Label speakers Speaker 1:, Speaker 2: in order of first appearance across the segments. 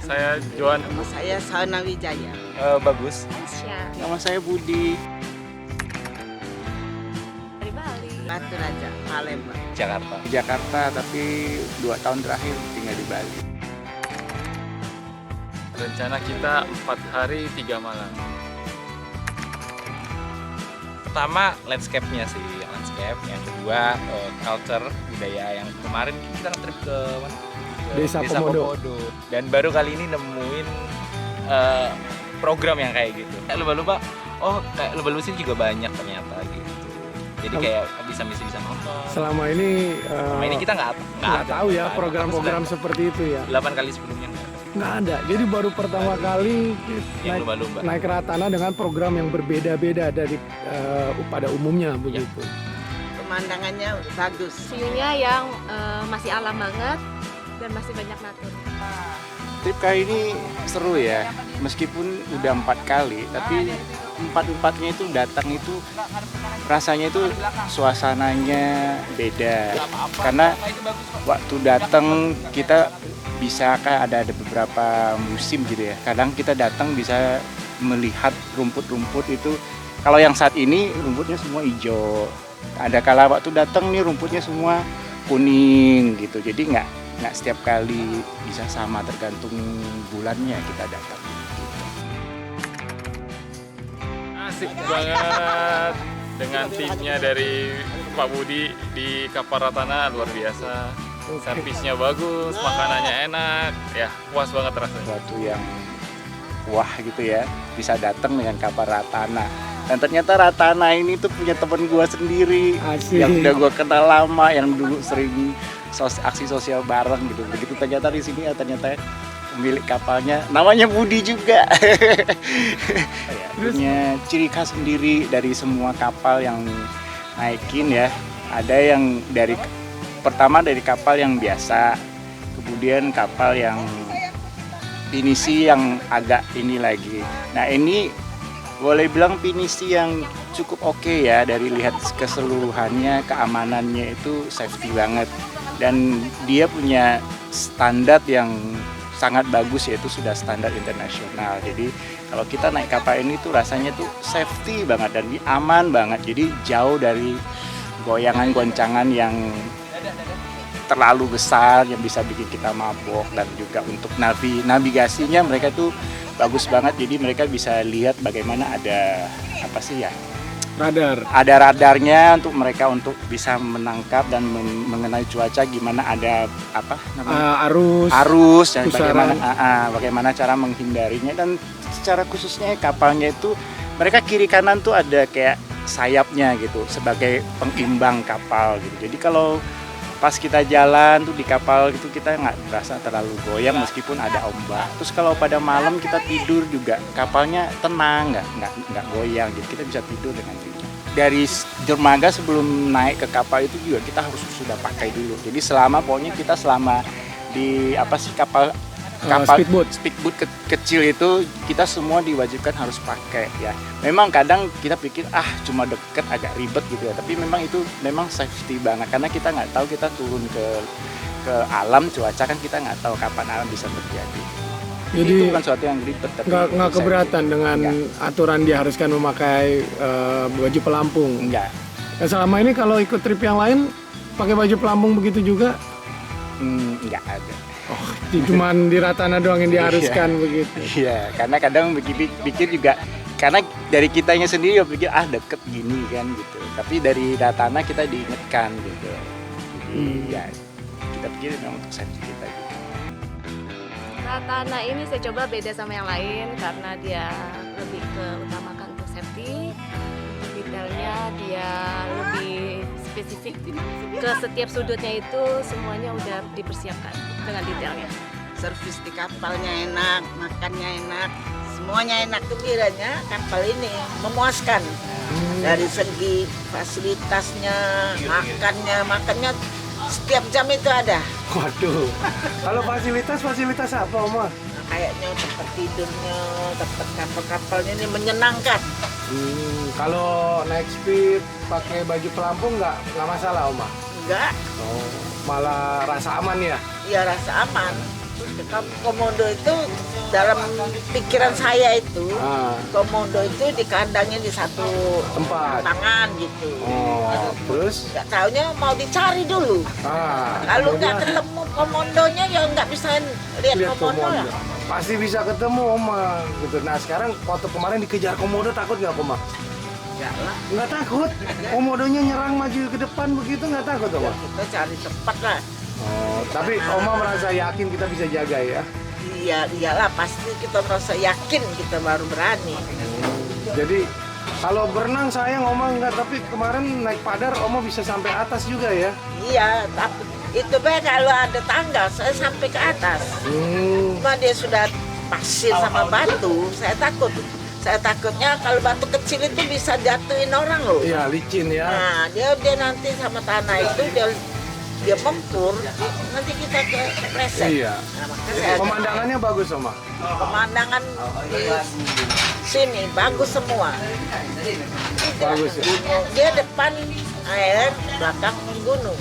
Speaker 1: Saya Johan.
Speaker 2: Nama saya Sauna Wijaya.
Speaker 3: Bagus.
Speaker 4: Aisyah
Speaker 3: Nama saya Budi.
Speaker 4: dari Bali.
Speaker 2: Batu Raja, Palembang.
Speaker 3: Jakarta.
Speaker 5: Jakarta, tapi 2 tahun terakhir tinggal di Bali.
Speaker 1: Rencana kita 4 hari 3 malam.
Speaker 3: Pertama landscape-nya sih, landscape. Yang kedua culture, budaya. Yang kemarin kita trip ke mana? Ke
Speaker 6: Desa Komodo.
Speaker 3: Dan baru kali ini nemuin program yang kayak gitu. Kayak lumba-lumba, kayak lumba-lumba sini juga banyak ternyata gitu. Jadi kayak bisa nonton.
Speaker 6: Selama ini
Speaker 3: Selama ini kita nggak
Speaker 6: tahu ya program-program seperti itu ya.
Speaker 3: 8 kali sebelumnya
Speaker 6: Nggak ada. Jadi baru pertama kali
Speaker 3: yang lumba-lumba.
Speaker 6: naik ke Ratana dengan program yang berbeda-beda dari pada umumnya begitu.
Speaker 2: Pemandangannya bagus.
Speaker 4: View-nya yang masih alam banget dan masih banyak natur.
Speaker 5: Trip kali ini seru ya, meskipun udah 4 kali, tapi 4-4-nya itu datang itu rasanya itu suasananya beda. Karena waktu datang kita bisa kan ada beberapa musim gitu ya. Kadang kita datang bisa melihat rumput-rumput itu. Kalau yang saat ini rumputnya semua hijau. Ada kala waktu datang nih rumputnya semua kuning gitu. Jadi nggak setiap kali bisa sama, tergantung bulannya kita datang gitu.
Speaker 1: Asik banget dengan timnya dari Pak Budi di kapal Ratana, luar biasa. Servisnya bagus, makanannya enak, ya puas banget rasanya.
Speaker 5: Suatu yang wah gitu ya, bisa datang dengan kapal Ratana. Dan ternyata Ratana ini tuh punya temen gua sendiri.
Speaker 6: Asik.
Speaker 5: Yang udah gua kenal lama, yang dulu sering aksi sosial bareng gitu. Begitu ternyata di sini ternyata pemilik kapalnya namanya Budi juga. Punya ciri khas sendiri dari semua kapal yang naikin ya. Ada yang pertama dari kapal yang biasa, kemudian kapal yang pinisi yang agak ini lagi. Nah ini boleh bilang pinisi yang cukup oke ya, dari lihat keseluruhannya, keamanannya itu safety banget. Dan dia punya standar yang sangat bagus, yaitu sudah standar internasional. Jadi kalau kita naik kapal ini tuh rasanya tuh safety banget dan aman banget. Jadi jauh dari goyangan-goncangan yang terlalu besar yang bisa bikin kita mabok. Dan juga untuk navigasinya mereka tuh bagus banget. Jadi mereka bisa lihat bagaimana ada
Speaker 6: Radar.
Speaker 5: ada radarnya untuk mereka untuk bisa menangkap dan mengenai cuaca, gimana ada arus dan bagaimana cara menghindarinya. Dan secara khususnya kapalnya itu mereka kiri kanan tuh ada kayak sayapnya gitu sebagai pengimbang kapal gitu. Jadi kalau pas kita jalan tuh di kapal gitu kita nggak berasa terlalu goyang meskipun ada ombak. Terus kalau pada malam kita tidur juga kapalnya tenang, nggak goyang, jadi kita bisa tidur dengan nyenyak. Dari dermaga sebelum naik ke kapal itu juga kita harus sudah pakai dulu. Jadi pokoknya kita selama di kapal speedboat kecil itu kita semua diwajibkan harus pakai ya. Memang kadang kita pikir cuma deket agak ribet gitu ya, tapi memang safety banget karena kita nggak tahu, kita turun ke alam cuaca kan kita nggak tahu kapan alam bisa terjadi.
Speaker 6: Jadi
Speaker 5: itu bukan suatu yang ribet, tapi
Speaker 6: nggak keberatan dengan aturan diharuskan memakai baju pelampung.
Speaker 5: Enggak.
Speaker 6: Nah, selama ini kalau ikut trip yang lain pakai baju pelampung begitu juga?
Speaker 5: Enggak ada.
Speaker 6: Oh, cuman di Ratana doang yang diharuskan begitu.
Speaker 5: Iya, karena kadang pikir juga karena dari kitanya sendiri pikir deket gini kan gitu. Tapi dari Ratana kita diingatkan gitu. Jadi ya kita pikir memang untuk safety kita gitu.
Speaker 4: Ratana ini saya coba beda sama yang lain karena dia lebih keutamakan untuk safety. Detailnya dia lebih spesifik ke setiap sudutnya, itu semuanya udah dipersiapkan dengan detailnya.
Speaker 2: Servis di kapalnya enak, makannya enak, semuanya enak. Gembiranya kapal ini memuaskan dari segi fasilitasnya, makannya setiap jam itu ada.
Speaker 6: Waduh. Kalau fasilitas apa, Oma?
Speaker 2: Kayaknya tempat tidurnya, tempat kapal-kapalnya ini menyenangkan.
Speaker 6: Kalau naik speed pakai baju pelampung nggak masalah, Oma?
Speaker 2: Enggak,
Speaker 6: Oh, malah rasa aman ya?
Speaker 2: ya rasa aman. Komodo itu dalam pikiran saya itu,
Speaker 6: Ah,
Speaker 2: komodo itu dikandangin di satu
Speaker 6: tempat.
Speaker 2: tangan gitu.
Speaker 6: Oh, terus?
Speaker 2: Nggak taunya mau dicari dulu. Kalau nggak ketemu komodonya ya nggak bisa lihat
Speaker 6: lihat
Speaker 2: komodo lah.
Speaker 6: Pasti bisa ketemu Oma gitu. Nah sekarang waktu kemarin dikejar komodo takut nggak Oma?
Speaker 2: Nggak lah,
Speaker 6: Nggak takut. Komodonya nyerang maju ke depan begitu nggak takut
Speaker 2: ya
Speaker 6: Oma?
Speaker 2: kita cari tempat lah.
Speaker 6: Oh, tapi Oma merasa yakin kita bisa jaga ya?
Speaker 2: Iya, iyalah pasti kita merasa yakin kita baru berani.
Speaker 6: Jadi kalau berenang sayang Oma nggak, tapi kemarin naik padar Oma bisa sampai atas juga ya?
Speaker 2: Iya, tapi itu be kalau ada tangga saya sampai ke atas. Cuma dia sudah pasir sama batu, saya takut. Saya takutnya kalau batu kecil itu bisa jatuhin orang loh.
Speaker 6: Iya licin ya.
Speaker 2: Nah, dia nanti sama tanah itu dia mempur, nanti kita kepleset.
Speaker 6: Iya.
Speaker 2: Nah, makanya saya
Speaker 6: Pemandangannya bagus Oma.
Speaker 2: pemandangan di sini bagus semua.
Speaker 6: Bagus ya.
Speaker 2: Dia depan air, belakang gunung.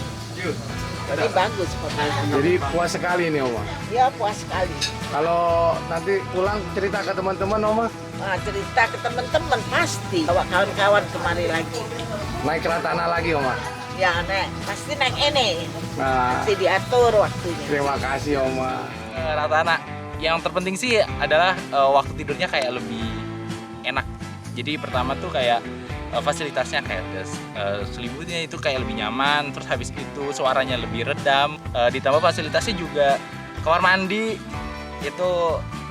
Speaker 2: Jadi bagus pemandangan.
Speaker 6: Jadi puas sekali nih Oma.
Speaker 2: Dia puas sekali.
Speaker 6: Kalau nanti pulang cerita ke teman-teman Oma,
Speaker 2: Nah, cerita ke teman-teman pasti bawa kawan-kawan kemari lagi.
Speaker 6: naik Ratana lagi Oma.
Speaker 2: Ya pasti naik ini.
Speaker 6: Nah,
Speaker 2: Nanti diatur waktunya.
Speaker 6: terima kasih Oma.
Speaker 3: Ratana. Yang terpenting sih adalah waktu tidurnya kayak lebih enak. Jadi pertama tuh kayak fasilitasnya kayak selimutnya itu kayak lebih nyaman, terus habis itu suaranya lebih redam, ditambah fasilitasnya juga kamar mandi itu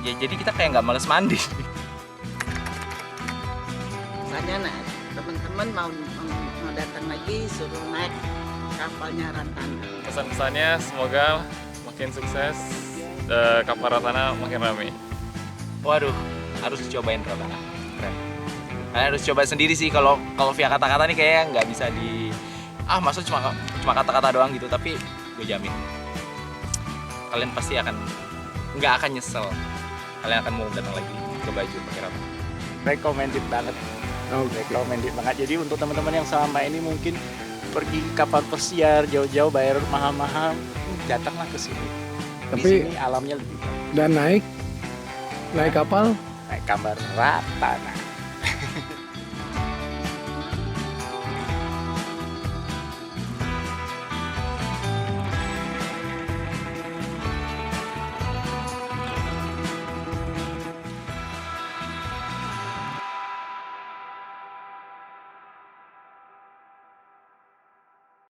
Speaker 3: ya jadi kita kayak nggak males mandi.
Speaker 2: Misalnya teman-teman mau datang lagi suruh naik kapalnya Ratana.
Speaker 1: Pesan-pesannya semoga makin sukses, kapal Ratana makin ramai.
Speaker 3: Waduh, harus cobain Ratana. Keren. Kalian harus coba sendiri sih, kalau via kata-kata nih kayaknya nggak bisa maksud cuma kata-kata doang gitu, tapi gue jamin kalian pasti nggak akan nyesel. Kalian akan mau datang lagi ke Baju pakai Ratana.
Speaker 5: Recommended banget. Recommended banget. Jadi untuk teman-teman yang selama ini mungkin pergi kapal pesiar jauh-jauh bayar mahal-mahal, datanglah ke sini. Di
Speaker 6: Tapi-
Speaker 5: sini alamnya lebih baik.
Speaker 6: Dan naik kapal
Speaker 5: Naik kamar Ratana.